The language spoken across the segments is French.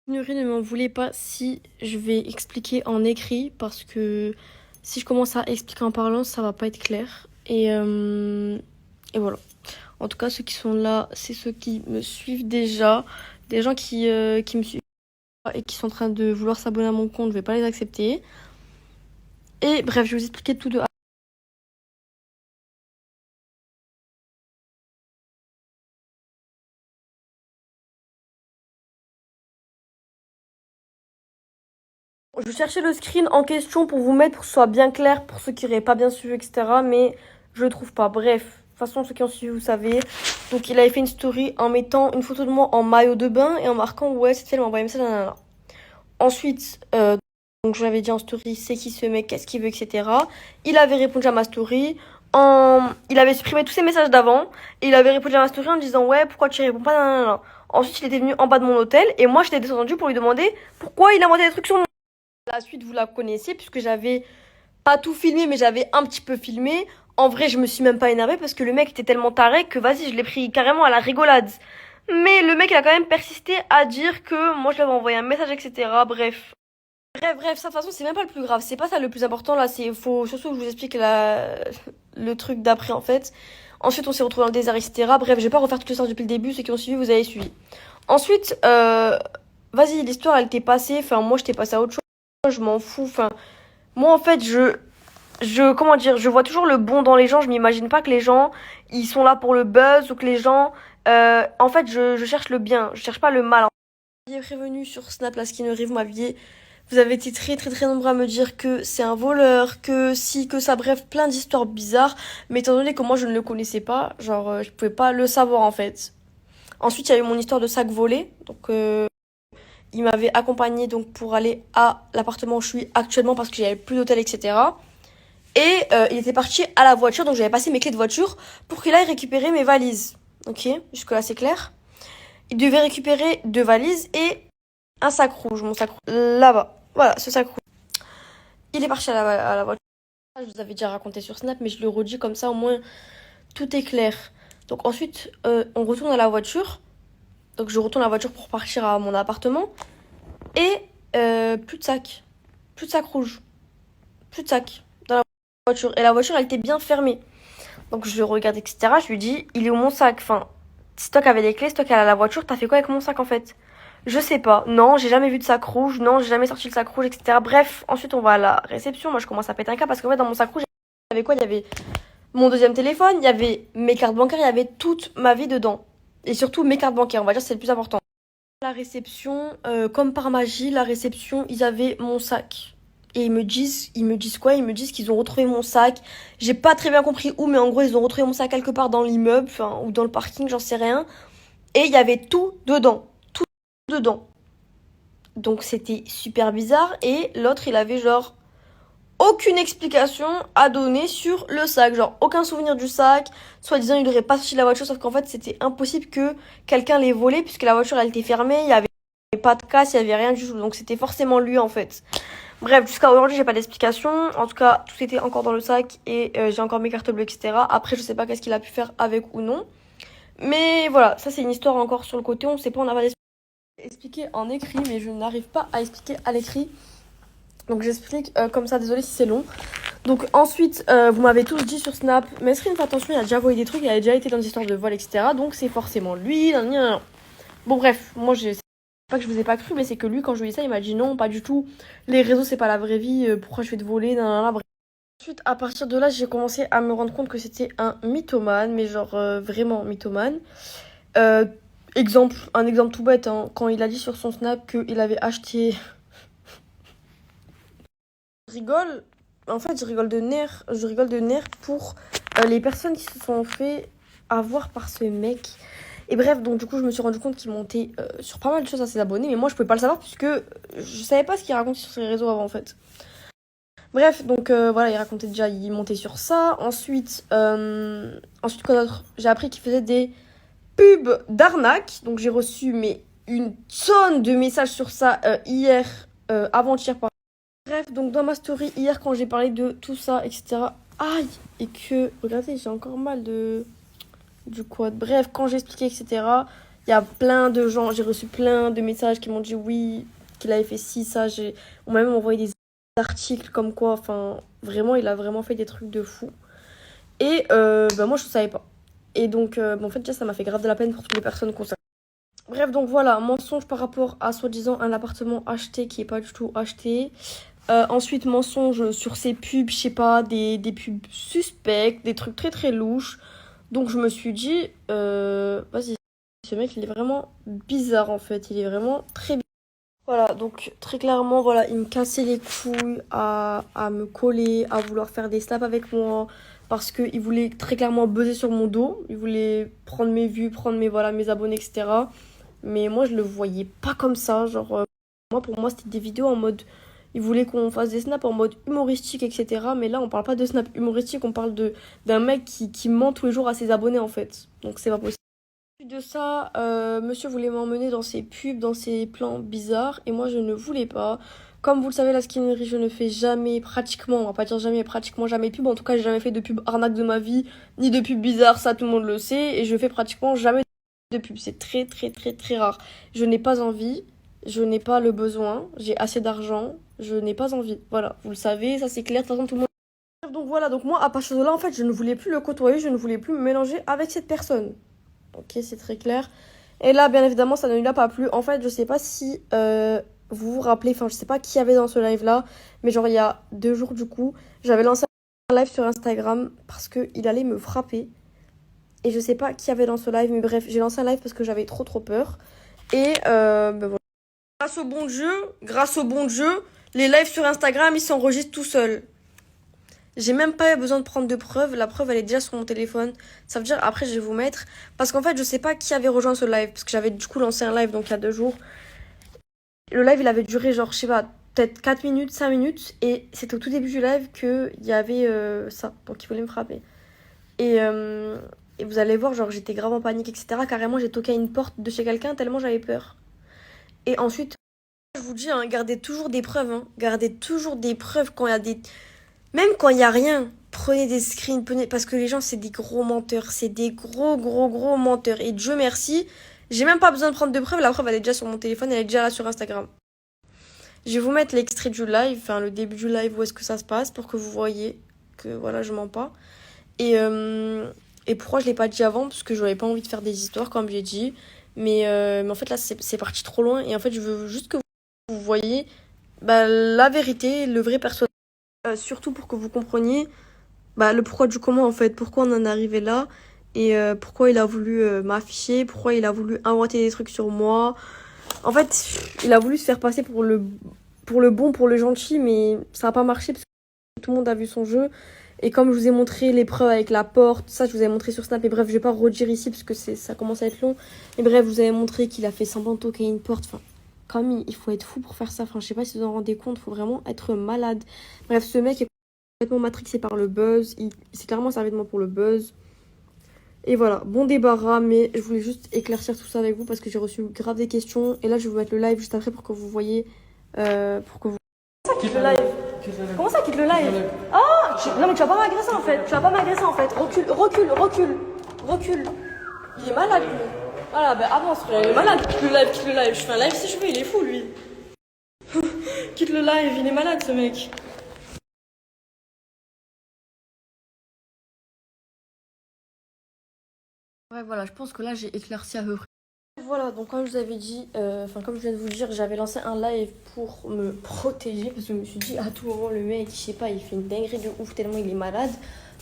Ignorez, ne m'en voulez pas si je vais expliquer en écrit parce que si je commence à expliquer en parlant, ça va pas être clair. Et voilà. En tout cas, ceux qui sont là, c'est ceux qui me suivent déjà. Des gens qui me suivent pas et qui sont en train de vouloir s'abonner à mon compte, je vais pas les accepter. Et bref, je vais vous expliquer tout de A. Je cherchais le screen en question pour vous mettre pour que ce soit bien clair pour ceux qui n'auraient pas bien suivi, etc. Mais je le trouve pas. Bref, de toute façon, ceux qui ont suivi, vous savez. Donc, il avait fait une story en mettant une photo de moi en maillot de bain et en marquant ouais, cette fille, elle m'a envoyé un message, nanana. Ensuite, donc je l'avais dit en story, c'est qui ce mec, qu'est-ce qu'il veut, etc. Il avait répondu à ma story. Il avait supprimé tous ses messages d'avant et il avait répondu à ma story en disant ouais, pourquoi tu réponds pas, nanana. Ensuite, il était venu en bas de mon hôtel et moi, j'étais descendue pour lui demander pourquoi il a monté des trucs sur moi. La suite, vous la connaissiez puisque j'avais pas tout filmé, mais j'avais un petit peu filmé. En vrai, je me suis même pas énervée parce que le mec était tellement taré que vas-y, je l'ai pris carrément à la rigolade. Mais le mec, il a quand même persisté à dire que moi, je lui avais envoyé un message, etc. Bref. Bref, ça, de toute façon, c'est même pas le plus grave. C'est pas ça le plus important, là. Faut surtout que je vous explique le truc d'après, en fait. Ensuite, on s'est retrouvés dans le désert, etc. Bref, je vais pas refaire toute l'histoire depuis le début. Ceux qui ont suivi, vous avez suivi. Ensuite, vas-y, l'histoire, elle t'est passée. Enfin, moi, je t'ai passé à autre chose. Je m'en fous. Enfin, moi, en fait, comment dire, je vois toujours le bon dans les gens. Je m'imagine pas que les gens, ils sont là pour le buzz ou que les gens, en fait, je cherche le bien. Je cherche pas le mal. Vous m'aviez prévenu sur Snap, la Skinnery, vous avez été très très très nombreux à me dire que c'est un voleur, que si, que ça, bref, plein d'histoires bizarres. Mais étant donné que moi je ne le connaissais pas, genre, je pouvais pas le savoir en fait. Ensuite, il y a eu mon histoire de sac volé. Donc, il m'avait accompagné donc pour aller à l'appartement où je suis actuellement parce que j'avais plus d'hôtel, etc. Et il était parti à la voiture, donc j'avais passé mes clés de voiture pour qu'il aille récupérer mes valises. Ok, jusque-là c'est clair. Il devait récupérer 2 valises et un sac rouge, mon sac rouge. Là-bas, voilà, ce sac rouge. Il est parti à la voiture. Je vous avais déjà raconté sur Snap, mais je le redis comme ça, au moins tout est clair. Donc ensuite, on retourne à la voiture. Donc je retourne à la voiture pour partir à mon appartement. Et plus de sac. Plus de sac rouge. Plus de sac dans la voiture. Et la voiture, elle était bien fermée. Donc je le regarde, etc. Je lui dis, il est où mon sac? Enfin, c'est toi qui avais les clés, c'est toi qui allais à la voiture, t'as fait quoi avec mon sac en fait? Je sais pas. Non, j'ai jamais vu de sac rouge. Non, j'ai jamais sorti le sac rouge, etc. Bref, ensuite on va à la réception. Moi je commence à péter un câble parce qu'en fait dans mon sac rouge, il y avait quoi? Il y avait mon deuxième téléphone, il y avait mes cartes bancaires, il y avait toute ma vie dedans. Et surtout mes cartes bancaires, on va dire c'est le plus important. La réception, comme par magie, la réception, ils avaient mon sac. Et ils me disent quoi? Ils me disent qu'ils ont retrouvé mon sac. J'ai pas très bien compris où, mais en gros, ils ont retrouvé mon sac quelque part dans l'immeuble, enfin, ou dans le parking, j'en sais rien. Et il y avait tout dedans. Tout dedans. Donc c'était super bizarre. Et l'autre, il avait genre aucune explication à donner sur le sac. Genre aucun souvenir du sac. Soi-disant, il aurait pas sorti de la voiture, sauf qu'en fait, c'était impossible que quelqu'un l'ait volé, puisque la voiture, elle était fermée. Il y avait pas de casse, il y avait rien du tout. Donc c'était forcément lui en fait. Bref, jusqu'à aujourd'hui, j'ai pas d'explication. En tout cas, tout était encore dans le sac et j'ai encore mes cartes bleues, etc. Après, je sais pas qu'est-ce qu'il a pu faire avec ou non. Mais voilà, ça c'est une histoire encore sur le côté. On sait pas, on n'a pas expliqué en écrit, mais je n'arrive pas à expliquer à l'écrit. Donc j'explique comme ça, désolé si c'est long. Donc ensuite, vous m'avez tous dit sur Snap, mais Esrine, fais attention, il a déjà volé des trucs, il a déjà été dans des histoires de vol, etc. Donc c'est forcément lui. Nan, nan, nan. Bon bref, moi c'est pas que je vous ai pas cru, mais c'est que lui quand je lui ai dit ça, il m'a dit non, pas du tout. Les réseaux c'est pas la vraie vie, pourquoi je vais te voler, nan, nan, nan. Bref. Ensuite, à partir de là, j'ai commencé à me rendre compte que c'était un mythomane, mais genre vraiment mythomane. Euh, un exemple tout bête, hein, quand il a dit sur son Snap qu'il avait acheté. Je rigole, en fait, je rigole de nerfs pour les personnes qui se sont fait avoir par ce mec. Et bref, donc du coup, je me suis rendu compte qu'il montait sur pas mal de choses à ses abonnés, mais moi, je pouvais pas le savoir puisque je savais pas ce qu'il racontait sur ses réseaux avant, en fait. Bref, donc voilà, il racontait déjà, il montait sur ça. Ensuite quoi d'autre? J'ai appris qu'il faisait des pubs d'arnaque. Donc j'ai reçu une tonne de messages sur ça hier, avant-hier. Bref, donc dans ma story hier, quand j'ai parlé de tout ça, etc. Aïe! Regardez, j'ai encore mal du quad. Bref, quand j'ai expliqué, etc., Il y a plein de gens, j'ai reçu plein de messages qui m'ont dit oui, qu'il avait fait ci, ça. On m'a même envoyé des articles comme quoi, enfin, vraiment, il a vraiment fait des trucs de fou. Et bah, moi, je ne savais pas. Et donc, en fait, déjà, ça m'a fait grave de la peine pour toutes les personnes concernées. Bref, donc voilà, mensonge par rapport à soi-disant un appartement acheté qui n'est pas du tout acheté. Ensuite, mensonge sur ces pubs, je sais pas, des pubs suspects, des trucs très très louches. Donc je me suis dit, vas-y, ce mec, il est vraiment bizarre en fait, il est vraiment très bizarre. Voilà, donc très clairement, voilà, il me cassait les couilles à me coller, à vouloir faire des snaps avec moi, parce qu'il voulait très clairement buzzer sur mon dos, il voulait prendre mes vues, prendre voilà, mes abonnés, etc. Mais moi, je le voyais pas comme ça, genre, pour moi, c'était des vidéos en mode, il voulait qu'on fasse des snaps en mode humoristique, etc. Mais là, on parle pas de snap humoristique, on parle d'un mec qui ment tous les jours à ses abonnés, en fait. Donc, c'est pas possible. De ça, monsieur voulait m'emmener dans ses pubs, dans ses plans bizarres, et moi je ne voulais pas. Comme vous le savez, la skinerie, je ne fais jamais, pratiquement, on va pas dire jamais, pratiquement jamais de pub. En tout cas, j'ai jamais fait de pub arnaque de ma vie, ni de pub bizarre, ça tout le monde le sait, et je fais pratiquement jamais de pub. C'est très très très très rare. Je n'ai pas envie, je n'ai pas le besoin, j'ai assez d'argent, je n'ai pas envie. Voilà, vous le savez, ça c'est clair, de toute façon tout le monde. Donc voilà, donc moi à partir de là, en fait, je ne voulais plus le côtoyer, je ne voulais plus me mélanger avec cette personne. Ok, c'est très clair. Et là, bien évidemment, ça ne lui a pas plu. En fait, je sais pas si vous vous rappelez, enfin, je sais pas qui y avait dans ce live-là, mais genre, il y a 2 jours, du coup, j'avais lancé un live sur Instagram parce qu'il allait me frapper. Et je sais pas qui y avait dans ce live, mais bref, j'ai lancé un live parce que j'avais trop trop peur. Et ben voilà. Grâce au bon Dieu, les lives sur Instagram, ils s'enregistrent tout seuls. J'ai même pas besoin de prendre de preuves. La preuve, elle est déjà sur mon téléphone. Ça veut dire, après, je vais vous mettre. Parce qu'en fait, je sais pas qui avait rejoint ce live. Parce que j'avais du coup lancé un live donc il y a 2 jours. Le live, il avait duré genre, je sais pas, peut-être 4 minutes, 5 minutes. Et c'était au tout début du live qu'il y avait ça. Donc il voulait me frapper. Et, euh, et vous allez voir, genre, j'étais grave en panique, etc. Carrément, j'ai toqué à une porte de chez quelqu'un tellement j'avais peur. Et ensuite, je vous dis, hein, gardez toujours des preuves. Hein. Gardez toujours des preuves quand il y a des. Même quand il n'y a rien, prenez des screens, parce que les gens, c'est des gros menteurs. C'est des gros, gros, gros menteurs. Et Dieu merci, j'ai même pas besoin de prendre de preuves. La preuve, elle est déjà sur mon téléphone, elle est déjà là sur Instagram. Je vais vous mettre l'extrait du live, enfin le début du live, où est-ce que ça se passe, pour que vous voyez que voilà, je mens pas. Et pourquoi je l'ai pas dit avant? Parce que j'avais pas envie de faire des histoires, comme j'ai dit. Mais en fait, là, c'est parti trop loin. Et en fait, je veux juste que vous voyez bah, la vérité, le vrai personnage. Surtout pour que vous compreniez bah, le pourquoi du comment en fait, pourquoi on en est arrivé là et pourquoi il a voulu m'afficher, pourquoi il a voulu inventer des trucs sur moi. En fait, il a voulu se faire passer pour le bon, pour le gentil, mais ça n'a pas marché parce que tout le monde a vu son jeu. Et comme je vous ai montré les preuves avec la porte, ça je vous ai montré sur Snap, et bref, je vais pas redire ici parce que ça commence à être long. Mais bref, vous avez montré qu'il a fait semblant de toquer une porte. Enfin, comme il faut être fou pour faire ça. Enfin, je sais pas si vous en rendez compte, il faut vraiment être malade. Bref, ce mec est complètement matrixé par le buzz. Il s'est clairement servi de moi pour le buzz. Et voilà, bon débarras, mais je voulais juste éclaircir tout ça avec vous parce que j'ai reçu grave des questions. Et là, je vais vous mettre le live juste après pour que vous voyez. Pour que vous. Comment ça quitte le live? Comment ça quitte le live? Ah, non, mais tu vas pas m'agresser en fait. Tu vas pas m'agresser en fait. Recule, recule, recule. Recule. Il est malade lui. Voilà, bah avance, frère. Il est malade. Quitte le live, quitte le live. Je fais un live si je veux, il est fou lui. Quitte le live, il est malade ce mec. Ouais, voilà, je pense que là j'ai éclairci à peu près. Voilà, donc comme je vous avais dit, comme je viens de vous le dire, j'avais lancé un live pour me protéger parce que je me suis dit à tout moment le mec, je sais pas, il fait une dinguerie de ouf tellement il est malade.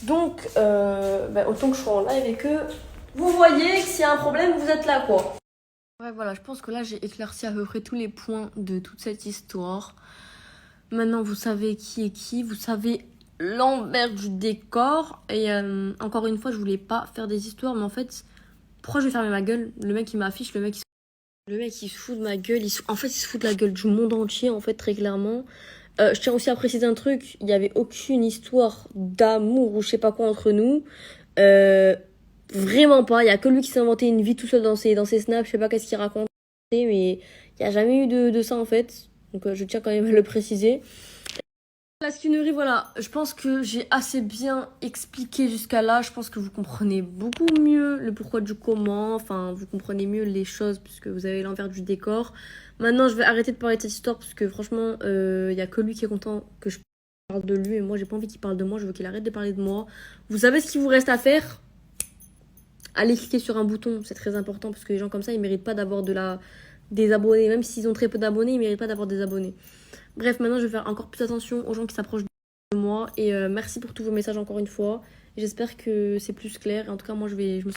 Donc, autant que je sois en live et que vous voyez que s'il y a un problème, vous êtes là quoi. Ouais, voilà, je pense que là j'ai éclairci à peu près tous les points de toute cette histoire. Maintenant, vous savez qui est qui, vous savez l'envers du décor. Et encore une fois, je voulais pas faire des histoires, mais en fait, pourquoi je vais fermer ma gueule? Le mec, il m'affiche, le mec, il se fout de ma gueule. En fait, il se fout de la gueule du monde entier, en fait, très clairement. Je tiens aussi à préciser un truc, il n'y avait aucune histoire d'amour ou je sais pas quoi entre nous. Vraiment pas, il y a que lui qui s'est inventé une vie tout seul dans ses snaps, je sais pas qu'est-ce qu'il raconte, mais il n'y a jamais eu de ça en fait. Donc je tiens quand même à le préciser. La skinerie, voilà, je pense que j'ai assez bien expliqué jusqu'à là. Je pense que vous comprenez beaucoup mieux le pourquoi du comment. Enfin, vous comprenez mieux les choses puisque vous avez l'envers du décor. Maintenant, je vais arrêter de parler de cette histoire parce que franchement, il y a que lui qui est content que je parle de lui et moi, j'ai pas envie qu'il parle de moi. Je veux qu'il arrête de parler de moi. Vous savez ce qu'il vous reste à faire? Allez cliquer sur un bouton, c'est très important parce que les gens comme ça, ils méritent pas d'avoir des abonnés. Même s'ils ont très peu d'abonnés, ils méritent pas d'avoir des abonnés. Bref, maintenant je vais faire encore plus attention aux gens qui s'approchent de moi. Et merci pour tous vos messages encore une fois. J'espère que c'est plus clair. En tout cas, moi je me